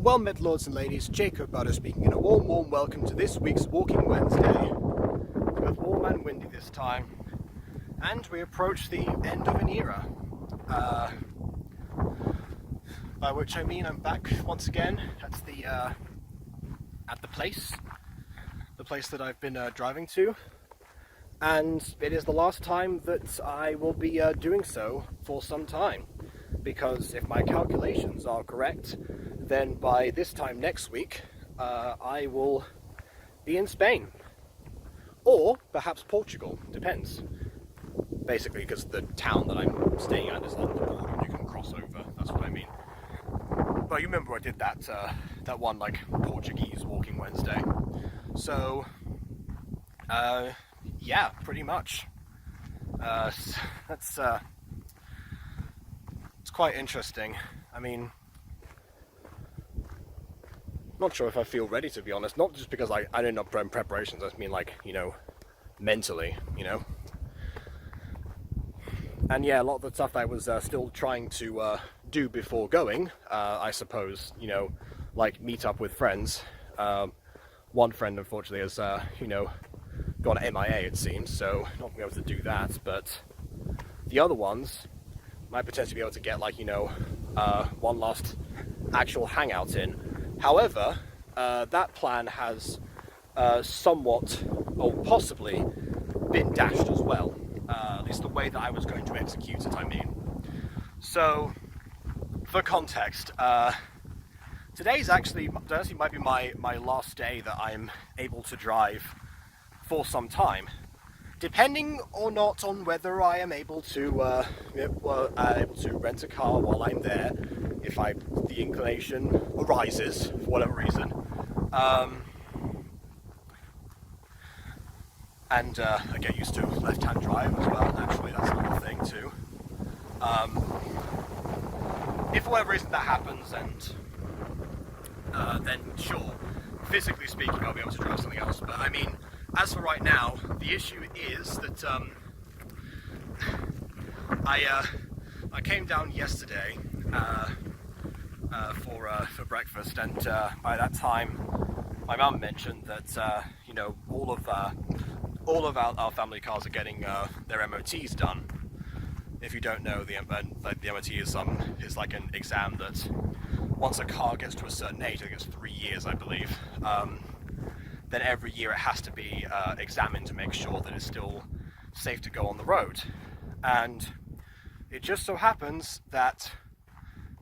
Well met, lords and ladies, Jacob Butter speaking, and a warm welcome to this week's Walking Wednesday. It's both warm and windy this time, and we approach the end of an era. By which I mean I'm back once again at the place that I've been driving to, and it is the last time that I will be doing so for some time, because if my calculations are correct, then by this time next week, I will be in Spain. Or perhaps Portugal, depends. Basically, because the town that I'm staying at is on the border and you can cross over, that's what I mean. But you remember I did that one, like, Portuguese Walking Wednesday. So, yeah, pretty much. It's quite interesting. I mean, not sure if I feel ready, to be honest. Not just because I didn't know preparations. I just mean, like, you know, mentally, you know. And yeah, a lot of the stuff I was still trying to do before going, I suppose, you know, like meet up with friends. One friend, unfortunately, has, you know, gone MIA, it seems, so not be able to do that. But the other ones might potentially be able to get, like, you know, one last actual hangout in. However, that plan has somewhat, or possibly, been dashed as well. At least the way that I was going to execute it, I mean. So, for context, today's actually might be my last day that I'm able to drive for some time. Depending or not on whether I am able to rent a car while I'm there, if the inclination arises for whatever reason, and I get used to left-hand drive as well. Naturally, that's another thing too. If for whatever reason that happens, and then sure, physically speaking, I'll be able to drive something else. But I mean, as for right now, the issue is that I came down yesterday for breakfast, and by that time, my mum mentioned that you know, all of our family cars are getting their MOTs done. If you don't know, the MOT is like an exam that once a car gets to a certain age, I think it's 3 years, I believe. Then every year it has to be examined to make sure that it's still safe to go on the road. And it just so happens that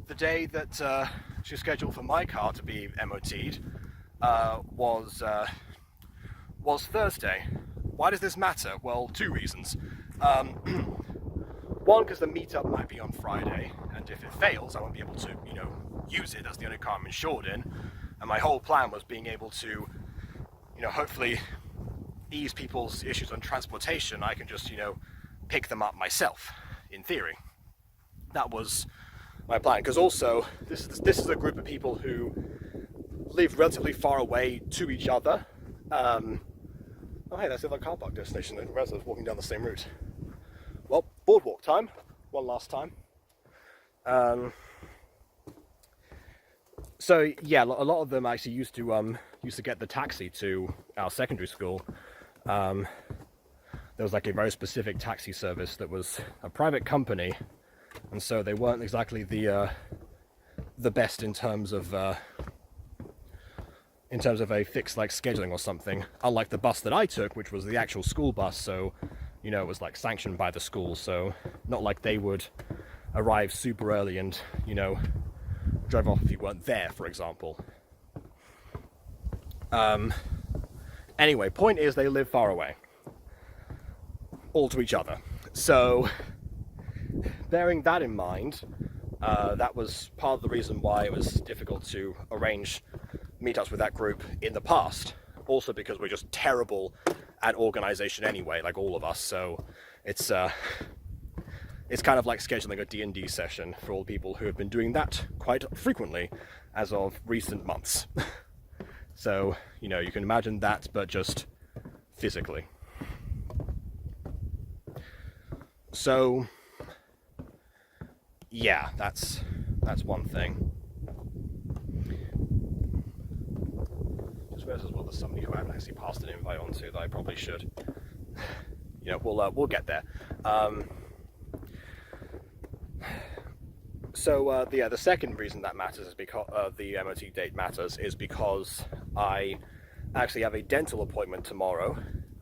the day that she's scheduled for my car to be MOT'd was Thursday. Why does this matter? Well, two reasons. One, because the meetup might be on Friday, and if it fails, I won't be able to, you know, use it as the only car I'm insured in. And my whole plan was being able to, you know, hopefully ease people's issues on transportation. I can just, you know, pick them up myself, in theory. That was my plan. Because also, this is a group of people who live relatively far away to each other. Oh hey, that's the other car park destination. I didn't realize I was walking down the same route. Well, boardwalk time, one last time. So yeah, a lot of them actually used to get the taxi to our secondary school. There was like a very specific taxi service that was a private company, and so they weren't exactly the best in terms of a fixed, like, scheduling or something, unlike the bus that I took, which was the actual school bus. So, you know, it was like sanctioned by the school, so not like they would arrive super early and, you know, drive off if you weren't there, for example. Anyway, point is, they live far away, all to each other. So, bearing that in mind, that was part of the reason why it was difficult to arrange meetups with that group in the past. Also because we're just terrible at organization anyway, like all of us. So it's kind of like scheduling a D&D session for all people who have been doing that quite frequently as of recent months. So, you know, you can imagine that, but just physically. So yeah, that's one thing. there's somebody who I haven't actually passed an invite on to that I probably should. You know, we'll get there. So the second reason that matters is because the MOT date matters is because I actually have a dental appointment tomorrow.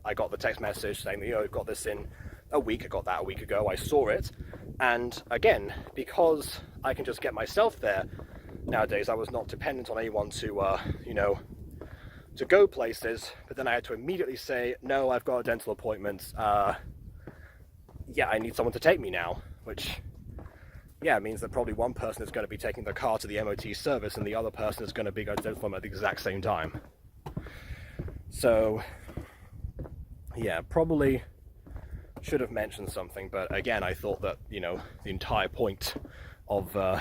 I got the text message saying that, you know, I've got this in a week. I got that a week ago. I saw it, and again, because I can just get myself there nowadays, I was not dependent on anyone to you know, to go places. But then I had to immediately say, no, I've got a dental appointment. Yeah, I need someone to take me now, which, yeah, means that probably one person is going to be taking the car to the MOT service and the other person is going to be going to the dental appointment at the exact same time. So, yeah, probably should have mentioned something, but again, I thought that, you know, the entire point of, well,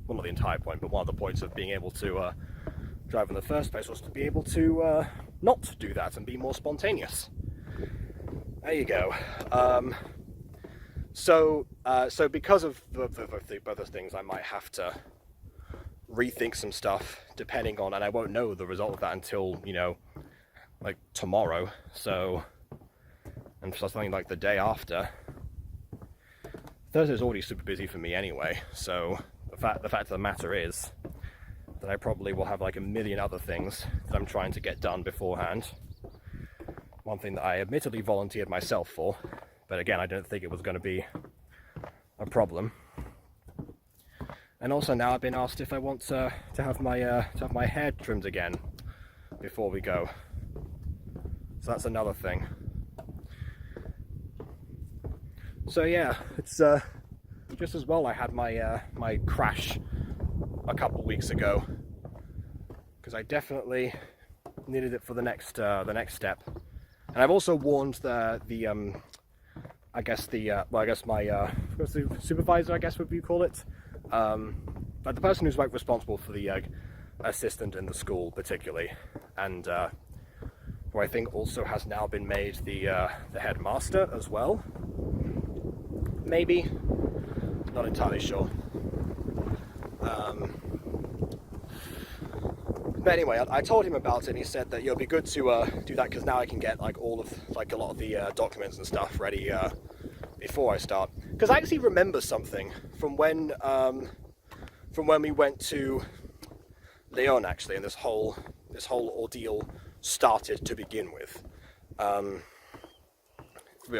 not the entire point, but one of the points of being able to drive in the first place was to be able to not do that and be more spontaneous. There you go. So because of the other things, I might have to rethink some stuff depending on, and I won't know the result of that until, you know, like tomorrow. So, and for something like the day after, Thursday's already super busy for me anyway. So the fact of the matter is that I probably will have like a million other things that I'm trying to get done beforehand. One thing that I admittedly volunteered myself for, but again, I don't think it was going to be a problem. And also now I've been asked if I want to have my hair trimmed again before we go. So that's another thing. So yeah, it's just as well I had my my crash a couple weeks ago, because I definitely needed it for the next step. And I've also warned the my supervisor, I guess would you call it, but the person who's like responsible for the assistant in the school particularly, and who I think also has now been made the headmaster as well. Maybe, not entirely sure. But anyway, I told him about it, and he said that it'll be good to do that, because now I can get like all of like a lot of the documents and stuff ready before I start. Because I actually remember something from when we went to Leon, actually, and this whole ordeal started to begin with.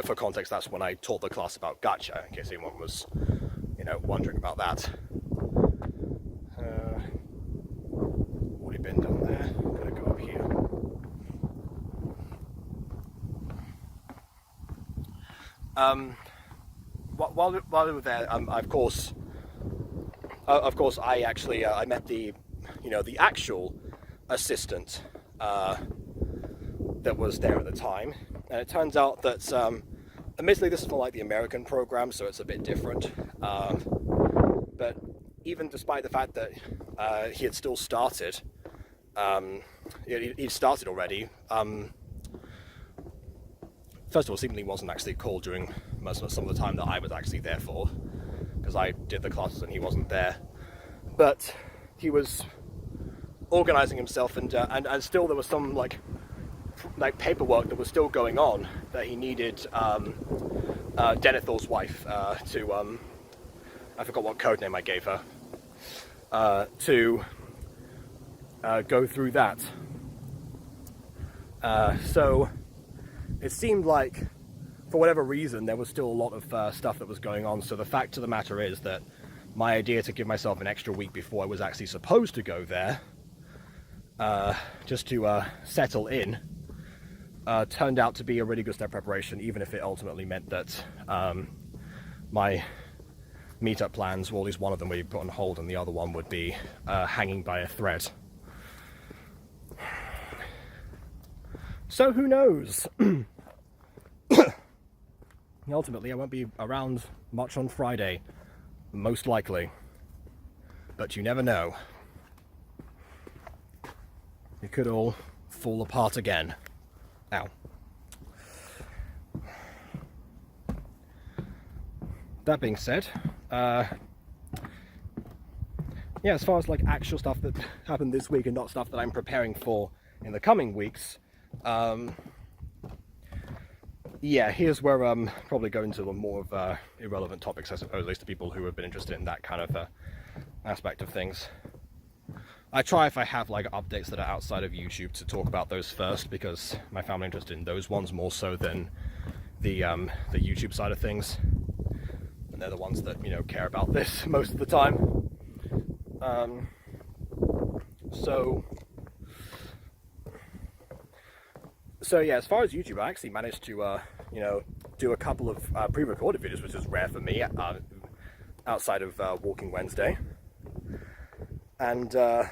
For context, that's when I taught the class about gacha, in case anyone was, you know, wondering about that. Already been done there. Gonna go up here. While we were there, of course, I actually I met the actual assistant that was there at the time. And it turns out that, admittedly, this is more like the American program, so it's a bit different. But even despite the fact that he had still started, he'd started already. First of all, seemingly wasn't actually called during some of the time that I was actually there for, because I did the classes and he wasn't there. But he was organising himself, and still there was some like paperwork that was still going on that he needed Denethor's wife to I forgot what code name I gave her to go through that. So it seemed like, for whatever reason, there was still a lot of stuff that was going on. So the fact of the matter is that my idea to give myself an extra week before I was actually supposed to go there, just to settle in, turned out to be a really good step preparation, even if it ultimately meant that my meetup plans, well, at least one of them would be put on hold and the other one would be hanging by a thread. So who knows? Ultimately, I won't be around much on Friday, most likely. But you never know. It could all fall apart again. Ow. That being said, yeah, as far as like actual stuff that happened this week and not stuff that I'm preparing for in the coming weeks, yeah, here's where I'm probably going to more of irrelevant topics, I suppose, at least to people who have been interested in that kind of aspect of things. I try, if I have like updates that are outside of YouTube, to talk about those first, because my family interested in those ones more so than the YouTube side of things, and they're the ones that, you know, care about this most of the time. So yeah, as far as YouTube, I actually managed to you know, do a couple of pre-recorded videos, which is rare for me, outside of Walking Wednesday. And well,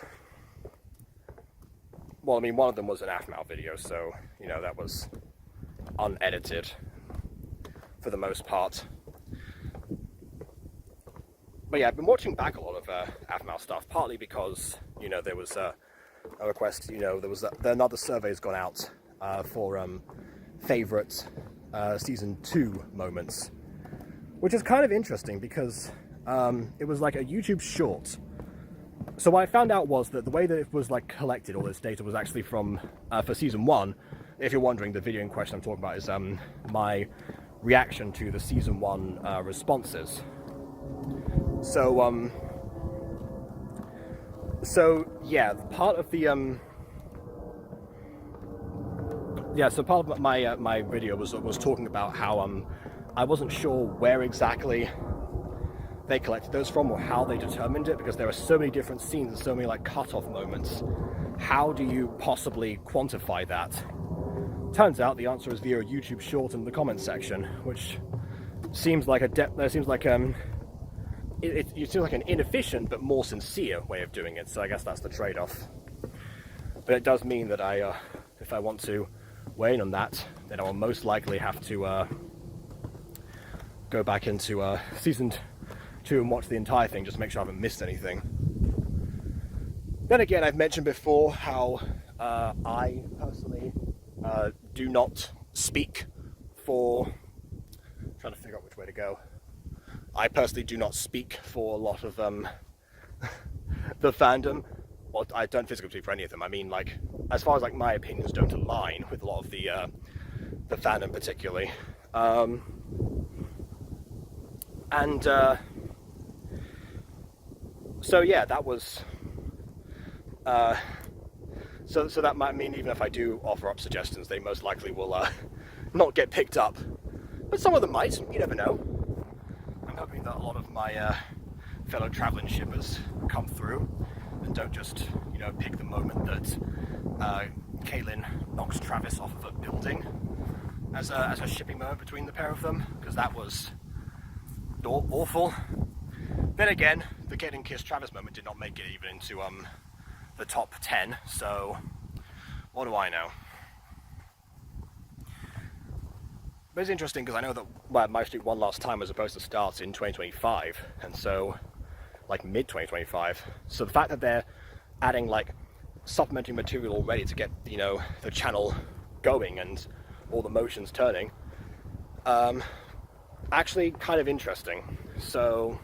I mean, one of them was an AFMAL video, so, you know, that was unedited for the most part. But yeah, I've been watching back a lot of AFMAL stuff, partly because, you know, there was a request, you know, there was another survey's gone out for favourite season 2 moments, which is kind of interesting because it was like a YouTube short. So what I found out was that the way that it was like collected, all this data, was actually from for season 1. If you're wondering, the video in question I'm talking about is my reaction to the season 1 responses. So yeah, part of the so part of my my video was talking about how I wasn't sure where exactly they collected those from or how they determined it, because there are so many different scenes and so many like cut-off moments. How do you possibly quantify that? Turns out the answer is via a YouTube short in the comments section, which seems like it seems like an inefficient but more sincere way of doing it. So I guess that's the trade-off. But it does mean that if I want to weigh in on that, then I will most likely have to go back into season 2 and watch the entire thing, just to make sure I haven't missed anything. Then again, I've mentioned before how I personally do not speak for... I'm trying to figure out which way to go. I personally do not speak for a lot of the fandom. Well, I don't physically speak for any of them. I mean, like, as far as like my opinions don't align with a lot of the fandom particularly. So yeah, that was so that might mean even if I do offer up suggestions, they most likely will not get picked up, but some of them might. You never know. I'm hoping that a lot of my fellow traveling shippers come through and don't just, you know, pick the moment that Kaylin knocks Travis off of a building as a shipping moment between the pair of them, because that was awful. Then again, the Kaylin kiss Travis moment did not make it even into the top 10, so what do I know? But it's interesting because I know that My Street One Last Time was supposed to start in 2025, and so like mid-2025. So the fact that they're adding like supplementary material already to get, you know, the channel going and all the motions turning, actually kind of interesting. So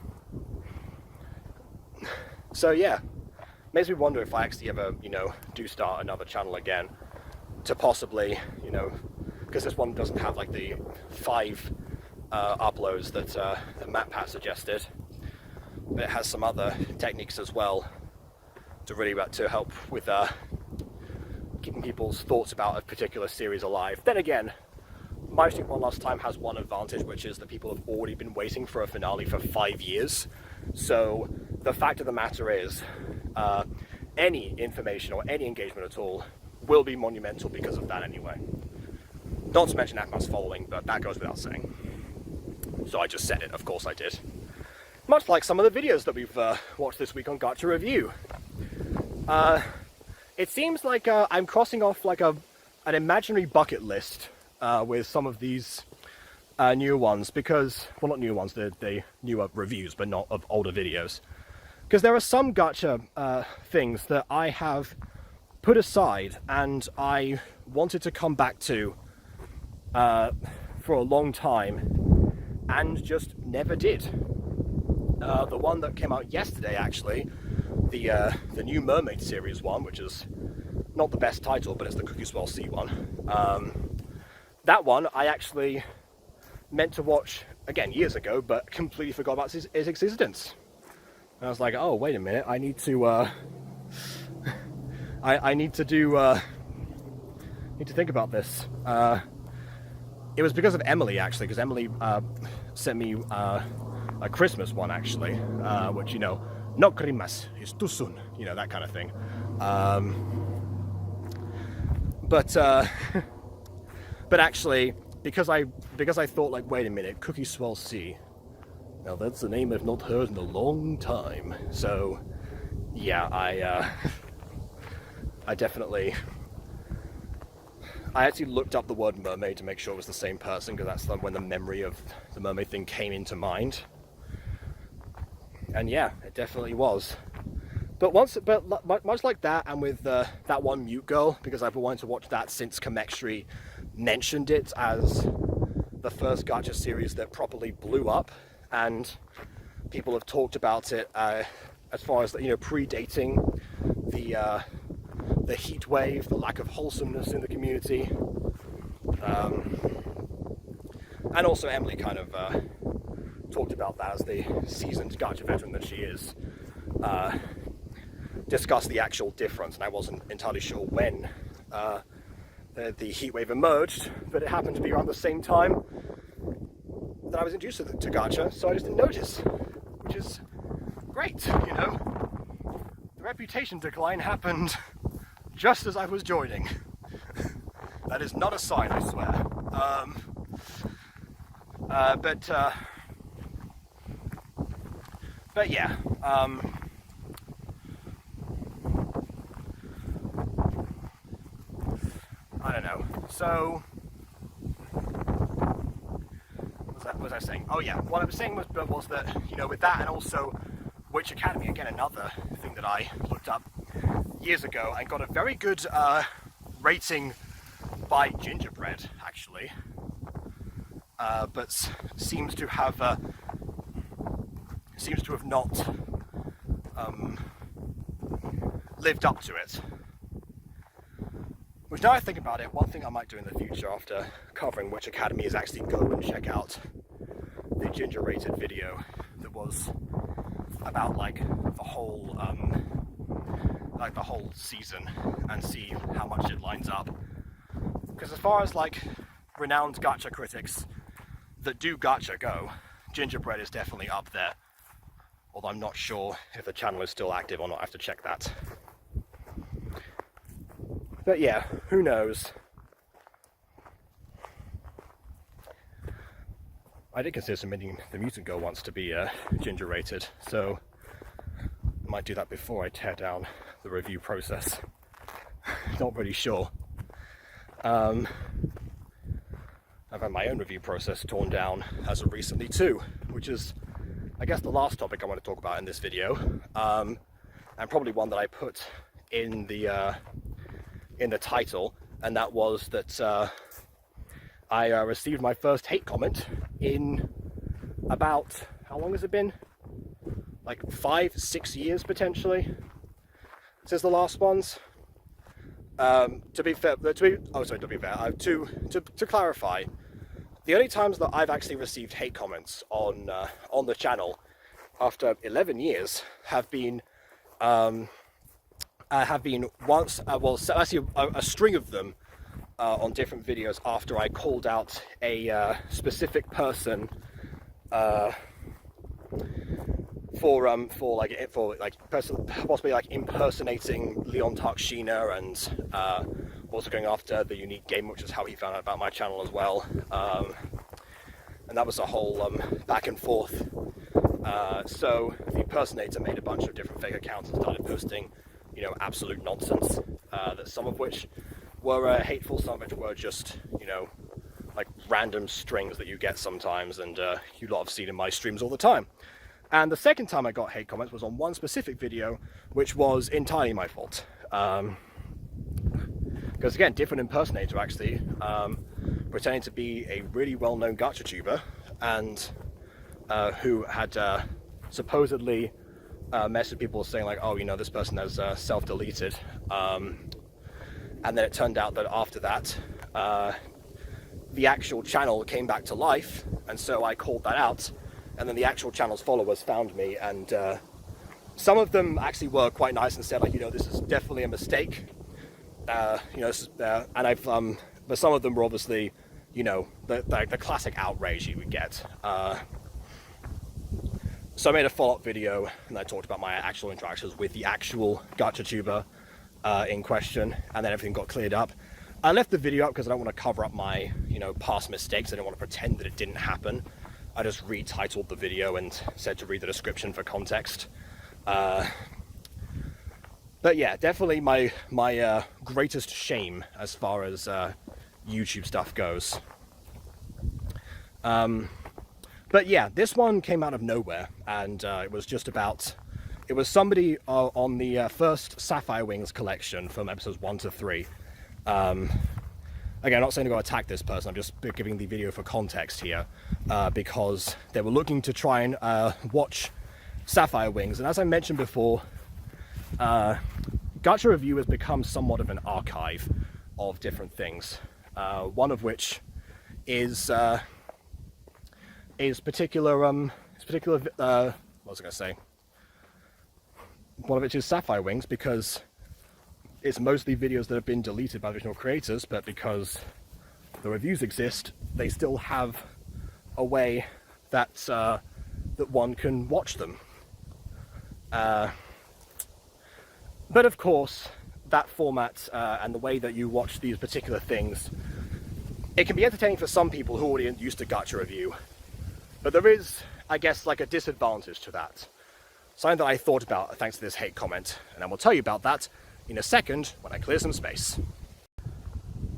yeah, makes me wonder if I actually ever, you know, do start another channel again, to possibly, you know, because this one doesn't have like the 5 uploads that MatPat suggested, but it has some other techniques as well to really to help with keeping people's thoughts about a particular series alive. Then again, My Street One Last Time has one advantage, which is that people have already been waiting for a finale for 5 years. So the fact of the matter is, any information or any engagement at all will be monumental because of that anyway. Not to mention AFMAL's following, but that goes without saying. So I just said it, of course I did. Much like some of the videos that we've watched this week on Gacha Review. It seems like I'm crossing off like an imaginary bucket list with some of these newer ones, because, well, not newer ones, they're newer reviews, but not of older videos. Because there are some gacha things that I have put aside and I wanted to come back to for a long time and just never did. The one that came out yesterday, actually, the new Mermaid series one, which is not the best title, but it's the Cookie Swirl C one. That one I actually meant to watch again years ago, but completely forgot about its existence. And I was like, oh wait a minute, I need to I need to think about this. It was because of Emily, actually, because Emily sent me a Christmas one, actually, which, you know, no Christmas, it's too soon, you know, that kind of thing. But actually, because I thought, like, wait a minute, Cookie Swirl C, now that's a name I've not heard in a long time. So, yeah, I definitely, I actually looked up the word mermaid to make sure it was the same person, because that's when the memory of the mermaid thing came into mind. And yeah, it definitely was. But much like that, and with that one Mute Girl, because I've been wanting to watch that since Kamextri mentioned it as the first gacha series that properly blew up, and people have talked about it as far as, you know, predating the heat wave, the lack of wholesomeness in the community, and also Emily kind of talked about that as the seasoned gacha veteran that she is. Discuss the actual difference, and I wasn't entirely sure when the heat wave emerged, but it happened to be around the same time that I was introduced to gacha, so I just didn't notice, which is great, you know. The reputation decline happened just as I was joining. That is not a sign, I swear. But yeah. I don't know. So, what was I saying? Oh yeah, what I was saying was that, you know, with that, and also Witch Academy, again, another thing that I looked up years ago and got a very good rating by Gingerbread, actually, but seems to have not lived up to it. Which, now I think about it, one thing I might do in the future after covering Witch Academy is actually go and check out the Ginger rated video that was about like the whole season, and see how much it lines up. Because as far as like renowned gacha critics that do gacha go, Gingerbread is definitely up there. Although I'm not sure if the channel is still active or not. I have to check that. But yeah, who knows? I did consider submitting the Mutant Girl once to be Ginger rated, so I might do that before I tear down the review process. Not really sure. I've had my own review process torn down as of recently too, which is, I guess, the last topic I want to talk about in this video, and probably one that I put in the title, and that was that I received my first hate comment in about, how long has it been? Like 5-6 years potentially since the last ones. To clarify, the only times that I've actually received hate comments on the channel after 11 years have been once, actually a string of them on different videos after I called out a specific person possibly like impersonating Leon Tarkshina, and also going after the Unique Game, which is how he found out about my channel as well. And that was a whole back and forth. So the impersonator made a bunch of different fake accounts and started posting, you know, absolute nonsense. That some of which were hateful, some of which were just, you know, like random strings that you get sometimes, and you lot have seen in my streams all the time. And the second time I got hate comments was on one specific video, which was entirely my fault. Because again, different impersonator actually, pretending to be a really well-known gacha tuber, and who had supposedly messaged people saying like, oh, you know, this person has self-deleted, And then it turned out that after that, the actual channel came back to life, and so I called that out, and then the actual channel's followers found me, and some of them actually were quite nice and said, like, you know, this is definitely a mistake, you know, and but some of them were obviously, you know, the classic outrage you would get. So I made a follow-up video, and I talked about my actual interactions with the actual GachaTuber in question, and then everything got cleared up. I left the video up because I don't want to cover up my, you know, past mistakes. I don't want to pretend that it didn't happen. I just retitled the video and said to read the description for context. But yeah, definitely my greatest shame as far as YouTube stuff goes. But yeah, this one came out of nowhere, and it was just about... It was somebody on the first Sapphire Wings collection from episodes 1 to 3. Again, I'm not saying to go attack this person, I'm just giving the video for context here, because they were looking to try and watch Sapphire Wings, and as I mentioned before, Gacha Review has become somewhat of an archive of different things, one of which is particular, what was I going to say? One of which is Sapphire Wings, because it's mostly videos that have been deleted by the original creators, but because the reviews exist, they still have a way that that one can watch them. But of course, that format and the way that you watch these particular things, it can be entertaining for some people who are already used to Gacha Review, but there is, I guess, like a disadvantage to that. Something that I thought about thanks to this hate comment, and I will tell you about that in a second when I clear some space.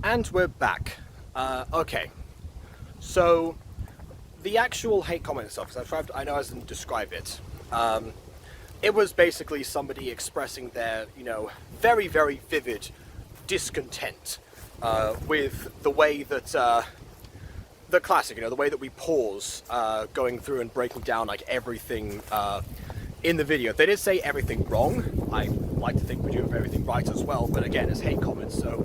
And we're back. Okay, so the actual hate comment itself, because I know I didn't describe it. It was basically somebody expressing their, you know, very, very vivid discontent with the way that the classic, you know, the way that we pause going through and breaking down like everything in the video. They did say everything wrong. I like to think we do everything right as well, but again, it's hate comments, so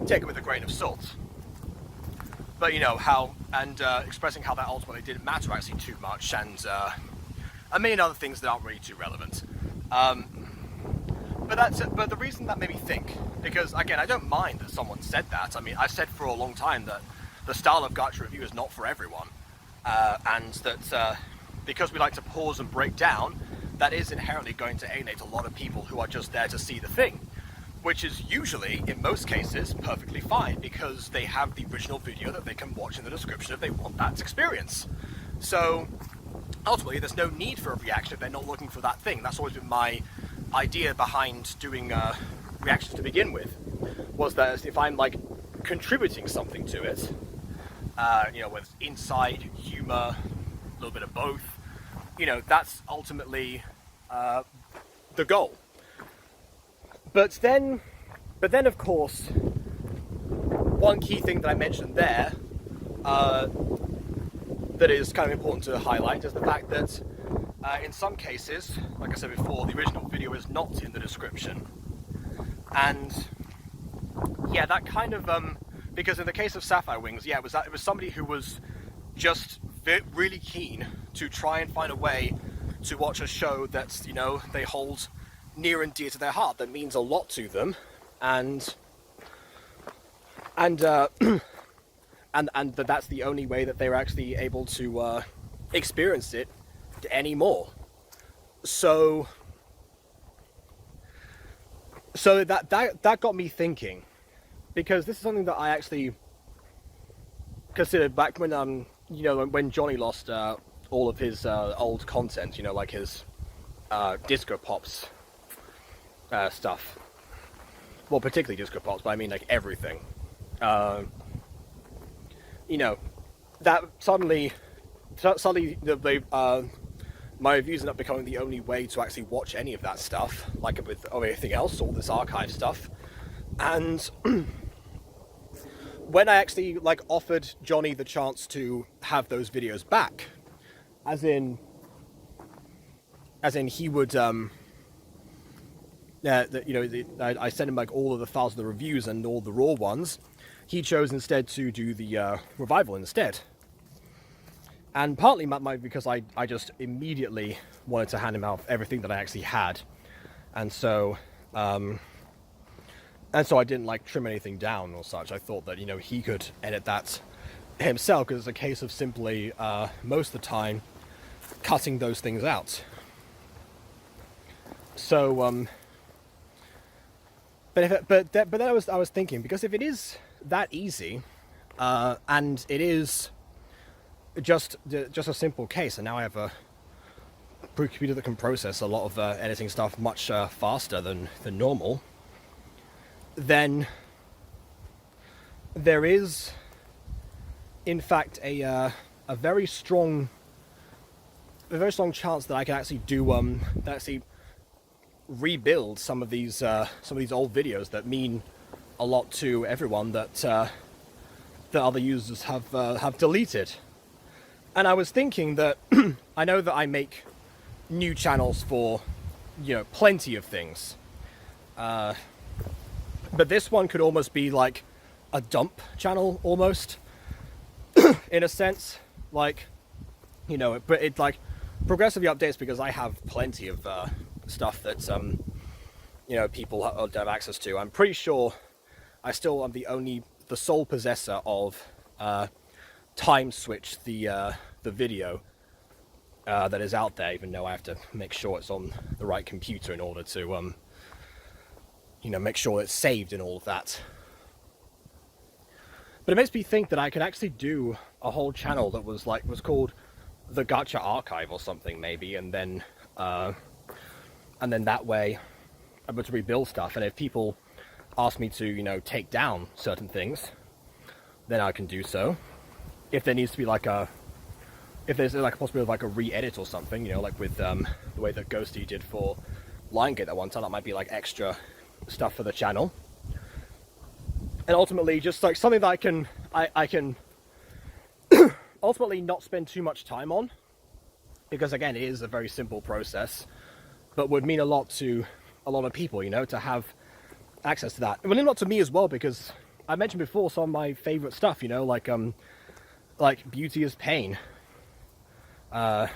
take it with a grain of salt. But you know, how, and expressing how that ultimately didn't matter actually too much, and a million other things that aren't really too relevant. But the reason that made me think, because again, I don't mind that someone said that. I mean, I've said for a long time that the style of Gacha Review is not for everyone, and that because we like to pause and break down, that is inherently going to alienate a lot of people who are just there to see the thing, which is usually, in most cases, perfectly fine, because they have the original video that they can watch in the description if they want that experience. So ultimately, there's no need for a reaction if they're not looking for that thing. That's always been my idea behind doing reactions to begin with, was that if I'm like contributing something to it, you know, with insight, humor, a little bit of both, you know, that's ultimately the goal. But then of course, one key thing that I mentioned there that is kind of important to highlight is the fact that in some cases, like I said before, the original video is not in the description. And yeah, that kind of, because in the case of Sapphire Wings, yeah, it was somebody who was just really keen to try and find a way to watch a show that's, you know, they hold near and dear to their heart, that means a lot to them, and that's the only way that they're actually able to experience it anymore. So that got me thinking, because this is something that I actually considered back when you know, when Johnny lost all of his old content, you know, like his Disco Pops stuff. Well, particularly Disco Pops, but I mean like everything. You know, that suddenly my reviews end up becoming the only way to actually watch any of that stuff, like with everything else, all this archive stuff. And when I actually like offered Johnny the chance to have those videos back, as in he would I sent him like all of the files of the reviews and all the raw ones. He chose instead to do the revival instead. And partly because I just immediately wanted to hand him out everything that I actually had. And so I didn't like trim anything down or such. I thought that, he could edit that himself, because it's a case of simply, most of the time, cutting those things out. So, but then I was thinking, because if it is that easy, and it is just a simple case, and now I have a computer that can process a lot of editing stuff much faster than normal, then there is, in fact, a very strong chance that I can actually do rebuild some of these old videos that mean a lot to everyone that other users have deleted. And I was thinking that I know that I make new channels for plenty of things, but this one could almost be like a dump channel, almost, in a sense, like, but it like progressively updates, because I have plenty of stuff that people have access to. I'm pretty sure I still am the sole possessor of Time Switch, the video that is out there, even though I have to make sure it's on the right computer in order to make sure it's saved and all of that. But it makes me think that I could actually do a whole channel that was called the Gacha Archive or something, maybe, and then that way I'm able to rebuild stuff. And if people ask me to take down certain things, then I can do so. If there needs to be if there's a possibility of like a re-edit or something, like with the way that Ghosty did for Liongate that one time, that might be like extra stuff for the channel. And ultimately just like something that I can ultimately not spend too much time on, because again, it is a very simple process, but would mean a lot to a lot of people, to have access to that. It would mean a lot to me as well, because I mentioned before some of my favorite stuff, like Beauty is Pain, that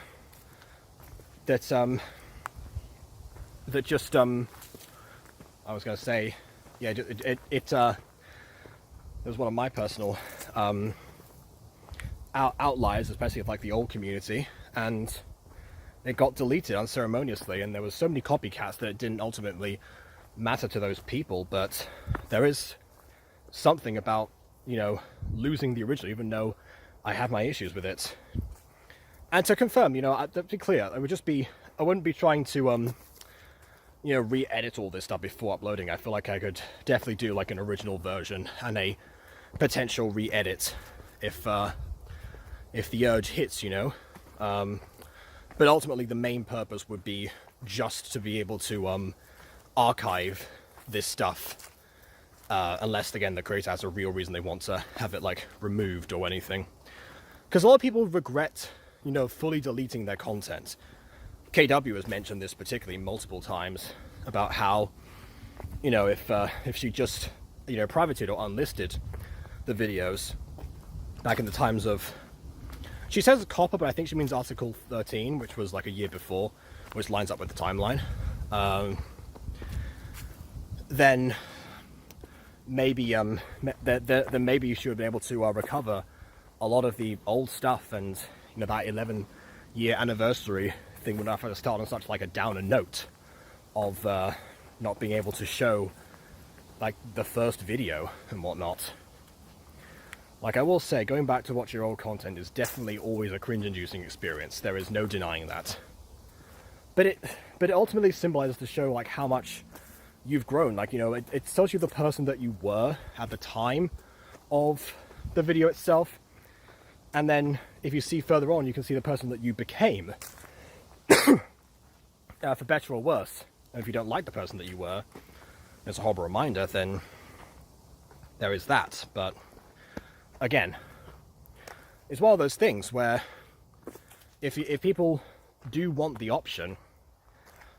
just I was going to say, yeah, it was one of my personal outliers, especially of like the old community, and it got deleted unceremoniously, and there was so many copycats that it didn't ultimately matter to those people. But there is something about losing the original, even though I have my issues with it. And to confirm, to be clear, I wouldn't be trying to re-edit all this stuff before uploading. I feel like I could definitely do like an original version and a potential re-edit if the urge hits, but ultimately the main purpose would be just to be able to archive this stuff, unless again the creator has a real reason they want to have it like removed or anything, because a lot of people regret fully deleting their content. KW has mentioned this particularly multiple times about how if she just privated or unlisted the videos back in the times of, she says copper, but I think she means Article 13, which was like a year before, which lines up with the timeline. Then maybe then maybe you should have been able to recover a lot of the old stuff, and that 11-year anniversary thing would not have to start on such like a downer note of not being able to show like the first video and whatnot. Like, I will say, going back to watch your old content is definitely always a cringe-inducing experience. There is no denying that. But it ultimately symbolizes to show like how much you've grown. Like, it tells you the person that you were at the time of the video itself. And then if you see further on, you can see the person that you became. For better or worse. And if you don't like the person that you were, it's a horrible reminder, then there is that. But again, it's one of those things where if people do want the option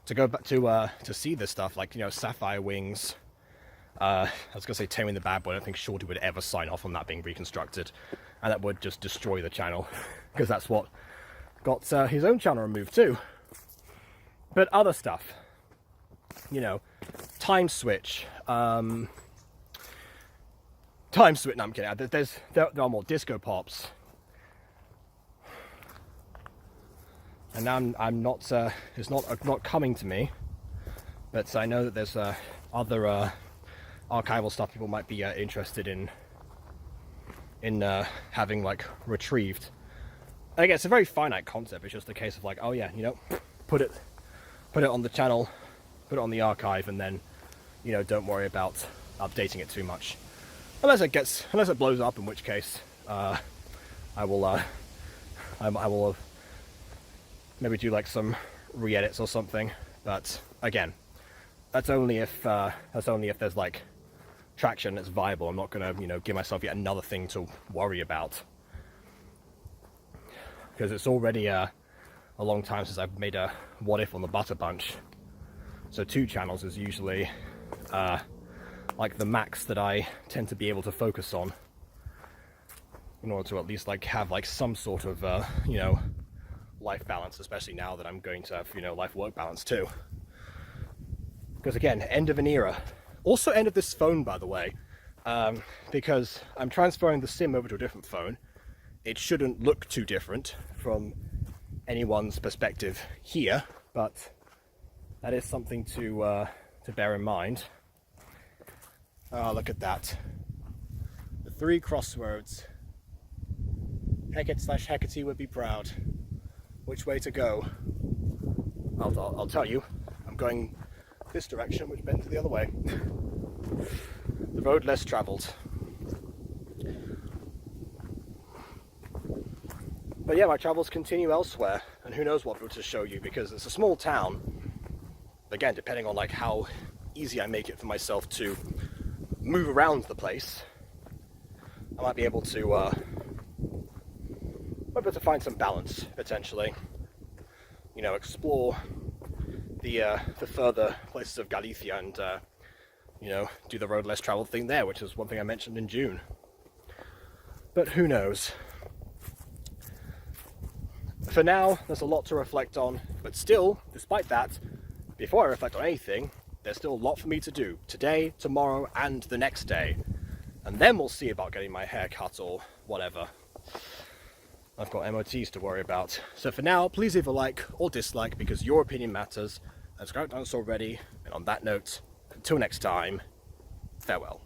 to go back to see this stuff, like, you know, Sapphire Wings. I was gonna say Taming the Bad Boy. I don't think Shorty would ever sign off on that being reconstructed, and that would just destroy the channel, because that's what got his own channel removed too. But other stuff, you know, Time Switch. No, I'm kidding. There are more Disco Pops, and now I'm not. It's not coming to me, but I know that there's other archival stuff people might be interested in having like retrieved. And again, it's a very finite concept. It's just a case of like, oh yeah, you know, put it on the channel, put it on the archive, and then, you know, don't worry about updating it too much, unless it blows up, in which case I will maybe do like some re-edits or something. But again, that's only if there's like traction that's viable. I'm not gonna, you know, give myself yet another thing to worry about, because it's already a long time since I've made a what if on the Butter Bunch. So 2 channels is usually like the max that I tend to be able to focus on, in order to at least like have like some sort of you know, life balance, especially now that I'm going to have, you know, life-work balance too. Because again, end of an era. Also end of this phone, by the way, because I'm transferring the SIM over to a different phone. It shouldn't look too different from anyone's perspective here, but that is something to bear in mind. Oh, look at that. The 3 crossroads. Hecate/Hecate would be proud. Which way to go? I'll tell you. I'm going this direction, which bends the other way. The road less travelled. But yeah, my travels continue elsewhere, and who knows what to show you, because it's a small town. Again, depending on like how easy I make it for myself to move around the place, I might be able to find some balance potentially. You know, explore the further places of Galicia, and you know, do the road less traveled thing there, which is one thing I mentioned in June. But who knows? For now, there's a lot to reflect on, but still, despite that, before I reflect on anything, there's still a lot for me to do today, tomorrow, and the next day. And then we'll see about getting my hair cut or whatever. I've got MOTs to worry about. So for now, please leave a like or dislike, because your opinion matters. Subscribe to us already, and on that note, until next time, farewell.